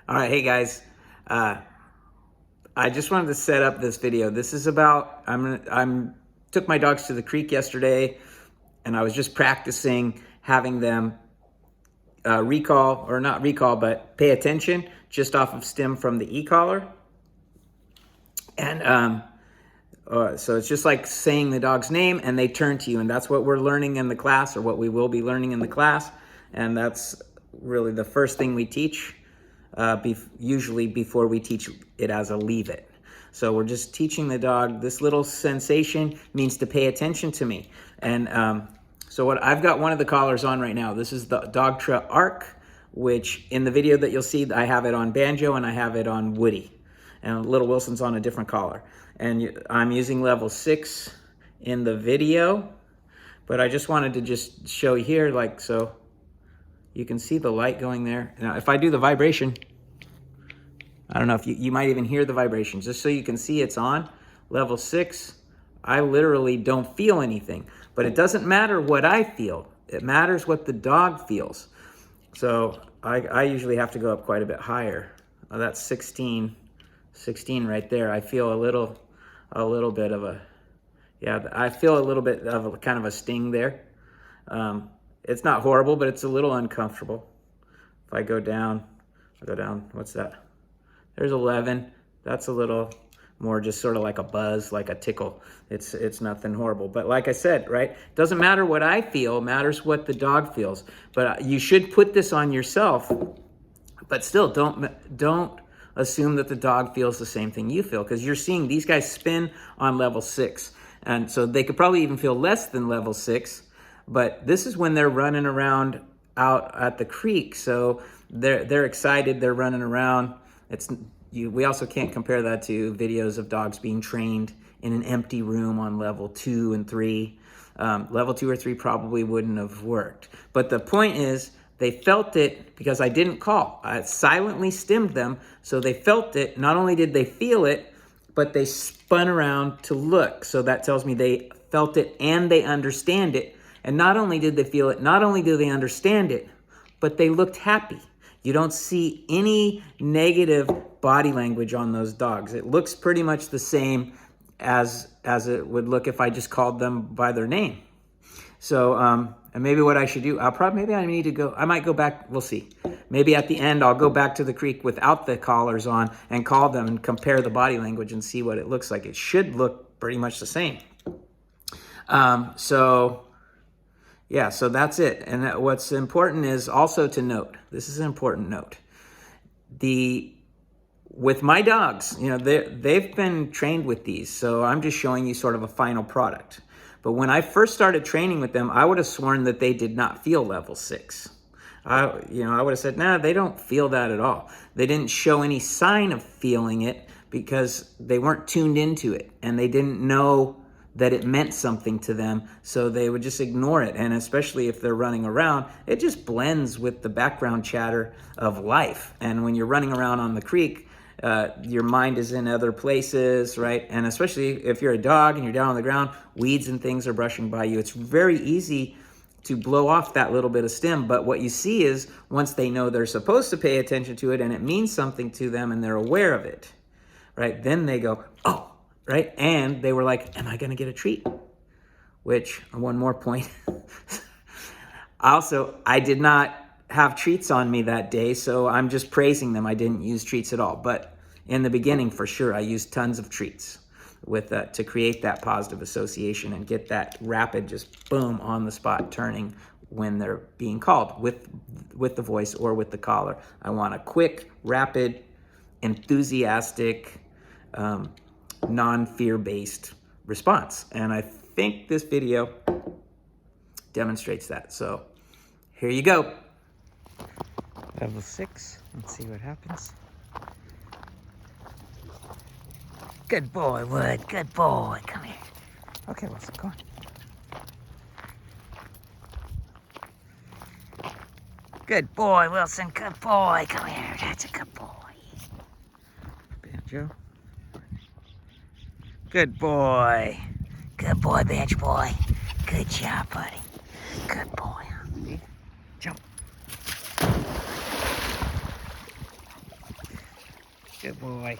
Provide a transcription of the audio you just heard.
All right, hey guys. I just wanted to set up this video. This is about, took my dogs to the creek yesterday, and I was just practicing having them recall, or not recall, but pay attention just off of stim from the e-collar. And so it's just like saying the dog's name and they turn to you, and that's what we're learning in the class, or what we will be learning in the class. And that's really the first thing we teach, usually before we teach it as a leave it. So we're just teaching the dog this little sensation means to pay attention to me. And so what I've got one of the collars on right now. This is the Dogtra Arc, which in the video that you'll see, I have it on Banjo and I have it on Woody. And Little Wilson's on a different collar. And I'm using level 6 in the video, but I just wanted to just show you here, like, so you can see the light going there. Now, if I do the vibration, I don't know if you might even hear the vibration, just so you can see it's on. Level 6, I literally don't feel anything, but it doesn't matter what I feel. It matters what the dog feels. So I usually have to go up quite a bit higher. That's 16 right there. I feel a little bit of a, yeah, I feel a little bit of a kind of a sting there. It's not horrible, but it's a little uncomfortable. If I go down, what's that? There's 11. That's a little more just sort of like a buzz, like a tickle. It's nothing horrible. But like I said, right? Doesn't matter what I feel, matters what the dog feels. But you should put this on yourself, but still don't assume that the dog feels the same thing you feel, because you're seeing these guys spin on level 6. And so they could probably even feel less than level 6, but this is when they're running around out at the creek. So they're excited, they're running around. We also can't compare that to videos of dogs being trained in an empty room on level 2 and 3. Level 2 or 3 probably wouldn't have worked. But the point is, they felt it because I didn't call. I silently stimmed them, so they felt it. Not only did they feel it, but they spun around to look. So that tells me they felt it and they understand it. And not only did they feel it, not only do they understand it, but they looked happy. You don't see any negative body language on those dogs. It looks pretty much the same as it would look if I just called them by their name. So, and maybe what I should do, maybe I need to go, I might go back, we'll see. Maybe at the end, I'll go back to the creek without the collars on and call them and compare the body language and see what it looks like. It should look pretty much the same. So that's it. And what's important is also to note, this is an important note. With my dogs, they've been trained with these, so I'm just showing you sort of a final product. But when I first started training with them, I would have sworn that they did not feel level 6. I would have said, nah, they don't feel that at all. They didn't show any sign of feeling it because they weren't tuned into it and they didn't know that it meant something to them, so they would just ignore it. And especially if they're running around, it just blends with the background chatter of life. And when you're running around on the creek, your mind is in other places, right? And especially if you're a dog and you're down on the ground, weeds and things are brushing by you. It's very easy to blow off that little bit of stim. But what you see is once they know they're supposed to pay attention to it and it means something to them and they're aware of it, right? Then they go, oh, right? And they were like, am I going to get a treat? Which, one more point. Also, I did not have treats on me that day, so I'm just praising them. I didn't use treats at all. But in the beginning, for sure, I used tons of treats to create that positive association and get that rapid, just boom, on the spot turning when they're being called with the voice or with the collar. I want a quick, rapid, enthusiastic, non-fear-based response. And I think this video demonstrates that. So here you go. Level 6. Let's see what happens. Good boy, Wood. Good boy. Come here. Okay, Wilson, go on. Good boy, Wilson. Good boy. Come here. That's a good boy. Banjo. Good boy. Good boy, Banjo boy. Good job, buddy. Good boy. Jump. Good boy.